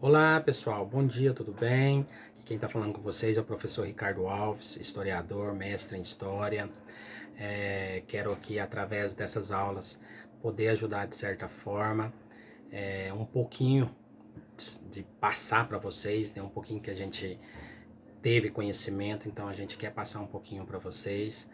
Olá pessoal, bom dia, tudo bem? Aqui quem está falando com vocês é o professor Ricardo Alves, historiador, mestre em História. Quero aqui, através dessas aulas, poder ajudar de certa forma, um pouquinho de passar para vocês, né? Um pouquinho que a gente teve conhecimento, então a gente quer passar um pouquinho para vocês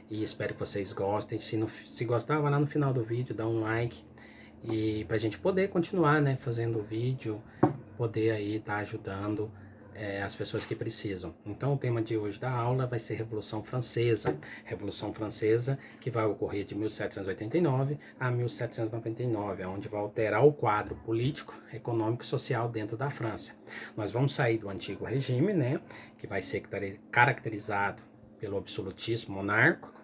e espero que vocês gostem. Se gostar, vai lá no final do vídeo, dá um like e para a gente poder continuar, né, fazendo o vídeo, poder aí estar ajudando as pessoas que precisam. Então o tema de hoje da aula vai ser Revolução Francesa que vai ocorrer de 1789 a 1799, onde vai alterar o quadro político, econômico e social dentro da França. Nós vamos sair do antigo regime, né, que vai ser caracterizado pelo absolutismo monárquico,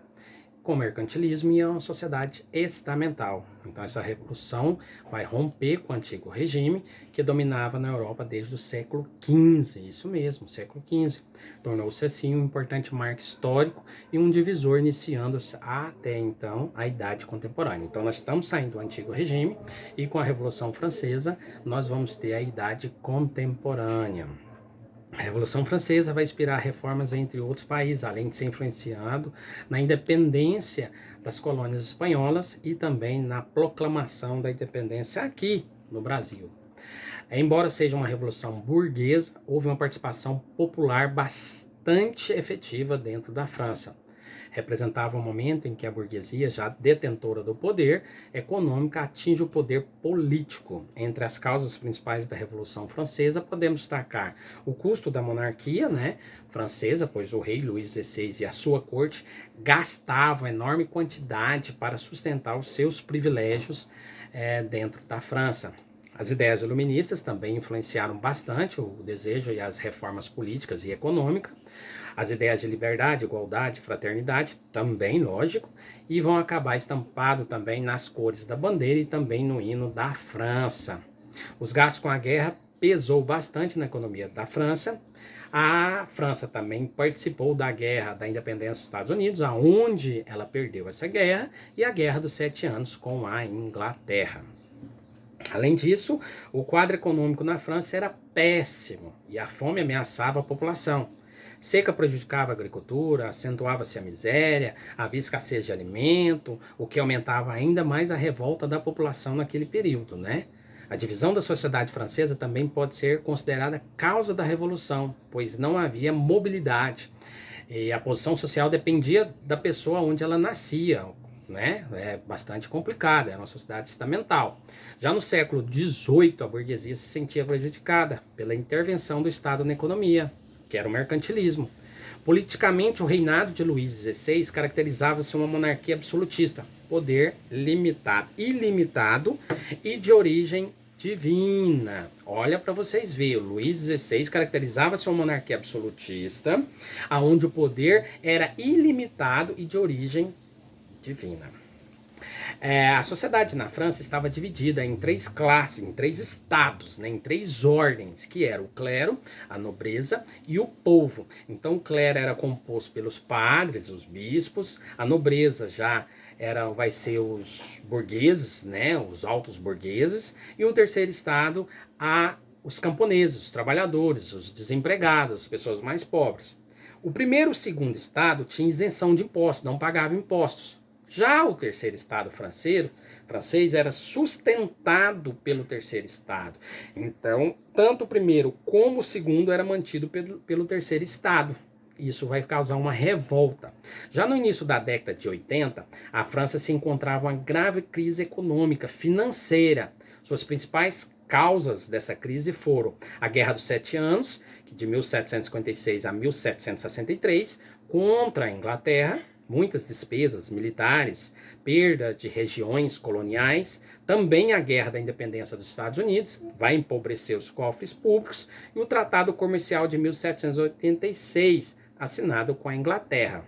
com o mercantilismo e uma sociedade estamental. Então essa revolução vai romper com o antigo regime que dominava na Europa desde o século XV, isso mesmo, século XV. Tornou-se assim um importante marco histórico e um divisor iniciando até então a Idade Contemporânea. Então nós estamos saindo do antigo regime e com a Revolução Francesa nós vamos ter a Idade Contemporânea. A Revolução Francesa vai inspirar reformas entre outros países, além de ser influenciado na independência das colônias espanholas e também na proclamação da independência aqui no Brasil. Embora seja uma revolução burguesa, houve uma participação popular bastante efetiva dentro da França. Representava um momento em que a burguesia, já detentora do poder econômico, atinge o poder político. Entre as causas principais da Revolução Francesa, podemos destacar o custo da monarquia, né, francesa, pois o rei Luís XVI e a sua corte gastavam enorme quantidade para sustentar os seus privilégios dentro da França. As ideias iluministas também influenciaram bastante o desejo e as reformas políticas e econômicas. As ideias de liberdade, igualdade, fraternidade, também lógico, e vão acabar estampado também nas cores da bandeira e também no hino da França. Os gastos com a guerra pesou bastante na economia da França. A França também participou da guerra da independência dos Estados Unidos, aonde ela perdeu essa guerra, e a Guerra dos 7 Anos com a Inglaterra. Além disso, o quadro econômico na França era péssimo e a fome ameaçava a população. Seca prejudicava a agricultura, acentuava-se a miséria, havia escassez de alimento, o que aumentava ainda mais a revolta da população naquele período, né? A divisão da sociedade francesa também pode ser considerada causa da revolução, pois não havia mobilidade. E a posição social dependia da pessoa onde ela nascia, né? É bastante complicada, era uma sociedade estamental. Já no século XVIII, a burguesia se sentia prejudicada pela intervenção do Estado na economia, que era o mercantilismo. Politicamente, o reinado de Luís XVI caracterizava-se uma monarquia absolutista, poder limitado, ilimitado e de origem divina. Olha para vocês verem, Luís XVI caracterizava-se uma monarquia absolutista, onde o poder era ilimitado e de origem divina. A sociedade na França estava dividida em três classes, em três estados, né, em três ordens, que era o clero, a nobreza e o povo. Então o clero era composto pelos padres, os bispos, a nobreza já vai ser os burgueses, né, os altos burgueses, e o terceiro estado, os camponeses, os trabalhadores, os desempregados, as pessoas mais pobres. O primeiro e o segundo estado tinha isenção de impostos, não pagavam impostos. Já o terceiro estado francês era sustentado pelo terceiro estado. Então, tanto o primeiro como o segundo era mantido pelo terceiro estado. Isso vai causar uma revolta. Já no início da década de 80, a França se encontrava em uma grave crise econômica, financeira. Suas principais causas dessa crise foram a Guerra dos 7 Anos, de 1756 a 1763, contra a Inglaterra, muitas despesas militares, perda de regiões coloniais, também a Guerra da Independência dos Estados Unidos, vai empobrecer os cofres públicos, e o Tratado Comercial de 1786, assinado com a Inglaterra.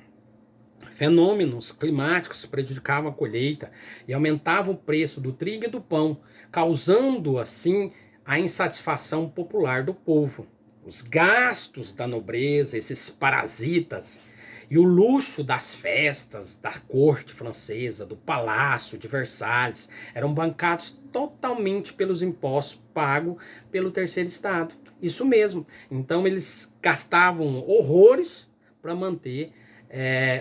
Fenômenos climáticos prejudicavam a colheita e aumentavam o preço do trigo e do pão, causando assim a insatisfação popular do povo. Os gastos da nobreza, esses parasitas, E o luxo das festas, da corte francesa, do palácio de Versalhes, eram bancados totalmente pelos impostos pagos pelo terceiro estado. Isso mesmo. Então eles gastavam horrores para manter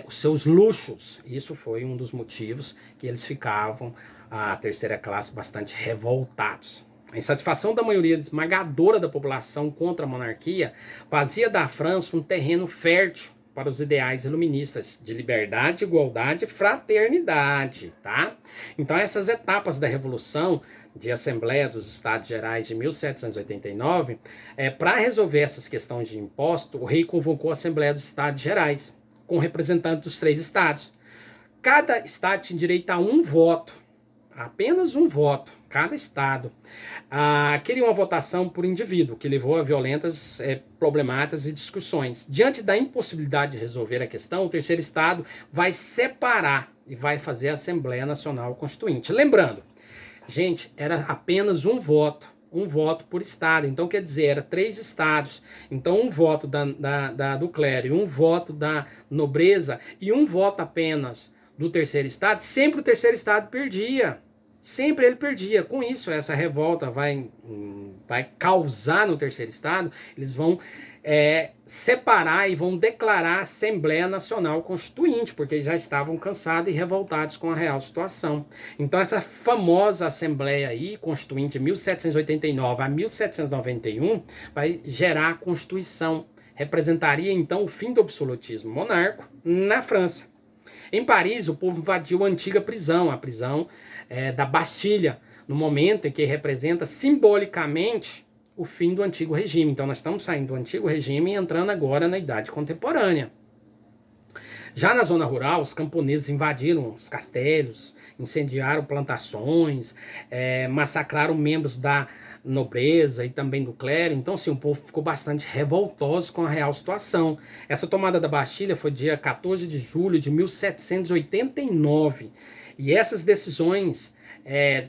os seus luxos. Isso foi um dos motivos que eles ficavam, a terceira classe, bastante revoltados. A insatisfação da maioria esmagadora da população contra a monarquia fazia da França um terreno fértil para os ideais iluministas de liberdade, igualdade e fraternidade, tá? Então essas etapas da Revolução de Assembleia dos Estados Gerais de 1789, para resolver essas questões de imposto, o rei convocou a Assembleia dos Estados Gerais, com representantes dos 3 estados. Cada estado tinha direito a um voto, apenas um voto, cada estado. Queria uma votação por indivíduo, que levou a violentas problemáticas e discussões. Diante da impossibilidade de resolver a questão, o terceiro estado vai separar e vai fazer a Assembleia Nacional Constituinte. Lembrando, gente, era apenas um voto por estado. Então, quer dizer, era 3 estados. Então, um voto do clero, um voto da nobreza e um voto apenas do terceiro estado. Sempre o terceiro estado perdia. Sempre ele perdia. Com isso, essa revolta vai causar no terceiro estado. Eles vão separar e vão declarar a Assembleia Nacional Constituinte, porque já estavam cansados e revoltados com a real situação. Então essa famosa Assembleia aí, Constituinte de 1789 a 1791, vai gerar a Constituição. Representaria então o fim do absolutismo monárquico na França. Em Paris, o povo invadiu a antiga prisão, a prisão da Bastilha, no momento em que representa simbolicamente o fim do antigo regime. Então nós estamos saindo do antigo regime e entrando agora na idade contemporânea. Já na zona rural, os camponeses invadiram os castelos, incendiaram plantações, massacraram membros da nobreza e também do clero. Então, assim, o povo ficou bastante revoltoso com a real situação. Essa tomada da Bastilha foi dia 14 de julho de 1789. E essas decisões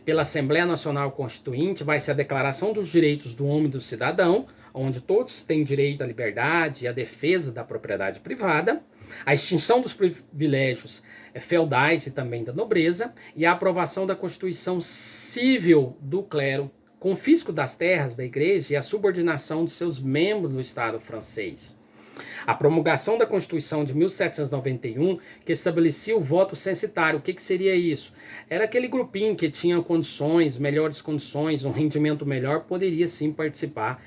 pela Assembleia Nacional Constituinte vai ser a Declaração dos Direitos do Homem e do Cidadão, onde todos têm direito à liberdade e à defesa da propriedade privada, a extinção dos privilégios feudais e também da nobreza, e a aprovação da Constituição Civil do clero, confisco das terras da igreja e a subordinação de seus membros no Estado francês. A promulgação da Constituição de 1791, que estabelecia o voto censitário. O que seria isso? Era aquele grupinho que tinha condições, melhores condições, um rendimento melhor, poderia sim participar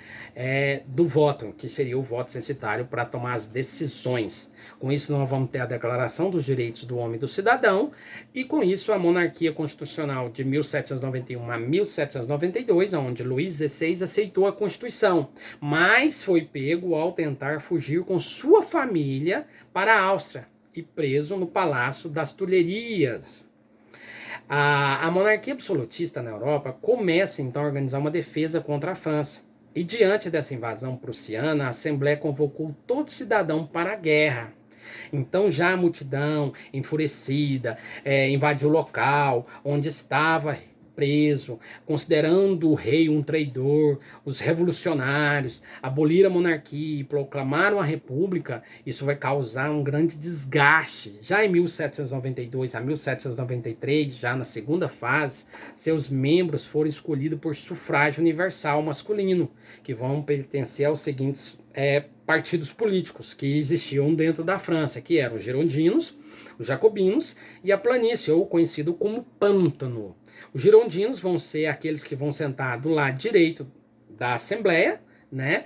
do voto, que seria o voto censitário para tomar as decisões. Com isso, nós vamos ter a Declaração dos Direitos do Homem e do Cidadão, e com isso a monarquia constitucional de 1791 a 1792, onde Luís XVI aceitou a Constituição, mas foi pego ao tentar fugir com sua família para a Áustria e preso no Palácio das Tulherias. A monarquia absolutista na Europa começa então a organizar uma defesa contra a França. E diante dessa invasão prussiana, a Assembleia convocou todo cidadão para a guerra. Então já a multidão, enfurecida, invadiu o local onde estava preso, considerando o rei um traidor. Os revolucionários aboliram a monarquia e proclamaram a república. Isso vai causar um grande desgaste. Já em 1792 a 1793, já na segunda fase, seus membros foram escolhidos por sufrágio universal masculino, que vão pertencer aos seguintes partidos políticos que existiam dentro da França, que eram os girondinos, os jacobinos e a planície, ou conhecido como pântano. Os girondinos vão ser aqueles que vão sentar do lado direito da Assembleia, né,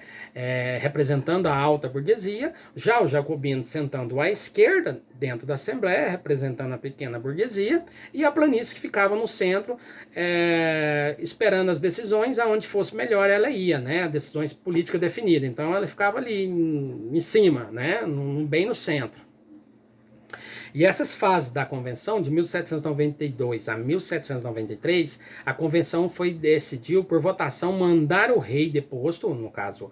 representando a alta burguesia. Já os jacobinos sentando à esquerda dentro da Assembleia, representando a pequena burguesia, e a planície que ficava no centro, esperando as decisões, aonde fosse melhor ela ia, né, decisões políticas definidas. Então ela ficava ali em cima, né, bem no centro. E essas fases da convenção, de 1792 a 1793, a convenção decidiu por votação mandar o rei deposto, no caso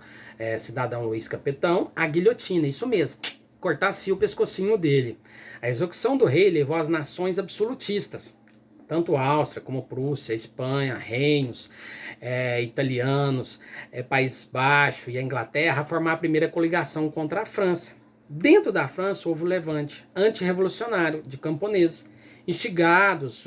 cidadão Luís Capetão, à guilhotina, isso mesmo, cortar-se o pescocinho dele. A execução do rei levou as nações absolutistas, tanto a Áustria como Prússia, Espanha, reinos italianos, País Baixo e a Inglaterra, a formar a primeira coligação contra a França. Dentro da França houve o levante antirrevolucionário de camponeses, instigados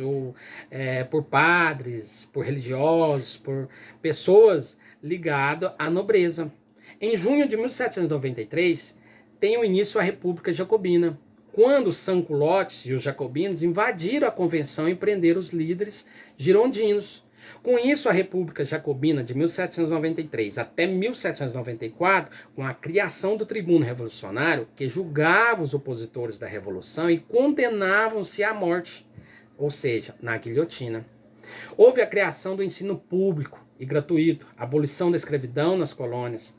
por padres, por religiosos, por pessoas ligadas à nobreza. Em junho de 1793, tem o início a República Jacobina, quando os sans-culottes e os jacobinos invadiram a convenção e prenderam os líderes girondinos. Com isso, a República Jacobina de 1793 até 1794, com a criação do tribuno revolucionário, que julgava os opositores da revolução e condenavam-se à morte, ou seja, na guilhotina. Houve a criação do ensino público e gratuito, abolição da escravidão nas colônias,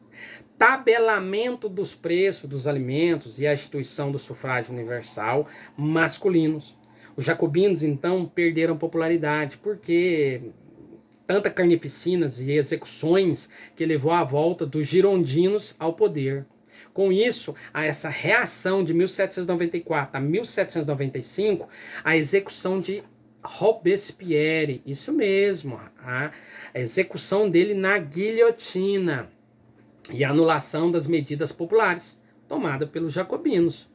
tabelamento dos preços dos alimentos e a instituição do sufrágio universal masculinos. Os jacobinos, então, perderam popularidade, porque tanta carnificinas e execuções que levou à volta dos girondinos ao poder. Com isso, a essa reação de 1794 a 1795, a execução de Robespierre, isso mesmo, a execução dele na guilhotina e a anulação das medidas populares tomadas pelos jacobinos.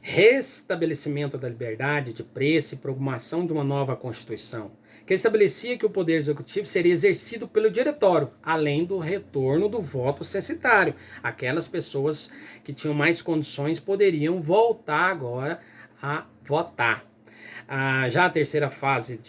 Restabelecimento da liberdade de preço e promulgação de uma nova Constituição, que estabelecia que o poder executivo seria exercido pelo diretório, além do retorno do voto censitário. Aquelas pessoas que tinham mais condições poderiam voltar agora a votar. Já a terceira fase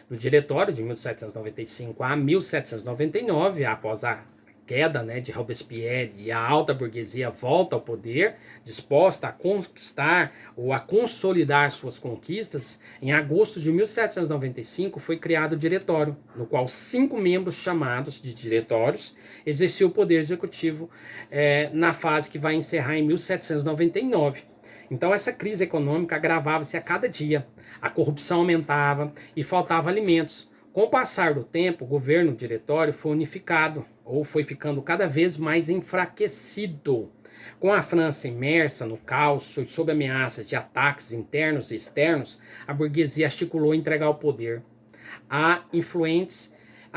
do diretório, de 1795 a 1799, após a queda, né, de Robespierre, e a alta burguesia volta ao poder, disposta a conquistar ou a consolidar suas conquistas, em agosto de 1795 foi criado o diretório, no qual 5 membros chamados de diretórios exerciam o poder executivo na fase que vai encerrar em 1799. Então essa crise econômica agravava-se a cada dia, a corrupção aumentava e faltava alimentos. Com o passar do tempo, o governo diretório foi unificado, ou foi ficando cada vez mais enfraquecido. Com a França imersa no caos e sob ameaça de ataques internos e externos, a burguesia articulou entregar o poder a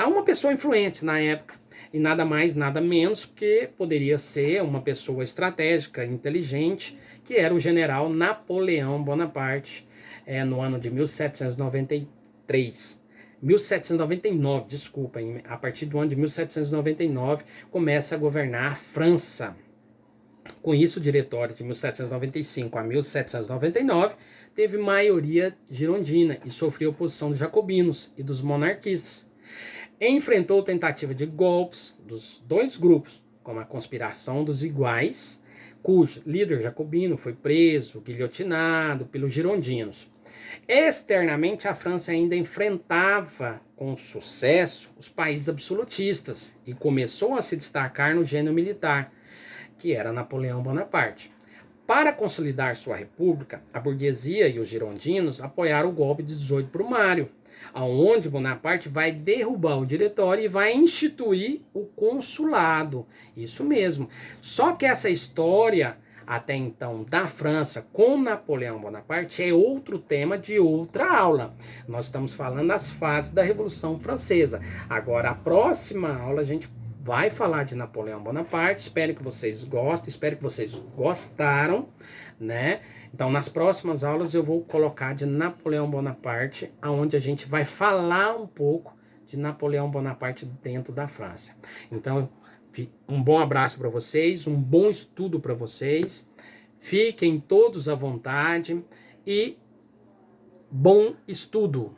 uma pessoa influente na época, e nada mais, nada menos que poderia ser uma pessoa estratégica, inteligente, que era o general Napoleão Bonaparte, no ano de 1799, desculpa, a partir do ano de 1799 começa a governar a França. Com isso, o diretório de 1795 a 1799 teve maioria girondina e sofreu oposição dos jacobinos e dos monarquistas. Enfrentou tentativa de golpes dos dois grupos, como a conspiração dos iguais, cujo líder jacobino foi preso, guilhotinado pelos girondinos. Externamente, a França ainda enfrentava com sucesso os países absolutistas e começou a se destacar no gênero militar, que era Napoleão Bonaparte. Para consolidar sua república, a burguesia e os girondinos apoiaram o golpe de 18 Brumário, onde Bonaparte vai derrubar o diretório e vai instituir o consulado. Isso mesmo. Só que essa história, até então, da França com Napoleão Bonaparte é outro tema de outra aula. Nós estamos falando das fases da Revolução Francesa. Agora, a próxima aula a gente vai falar de Napoleão Bonaparte. Espero que vocês gostem, espero que vocês gostaram, né? Então, nas próximas aulas eu vou colocar de Napoleão Bonaparte, onde a gente vai falar um pouco de Napoleão Bonaparte dentro da França. Então, um bom abraço para vocês, um bom estudo para vocês. Fiquem todos à vontade e bom estudo!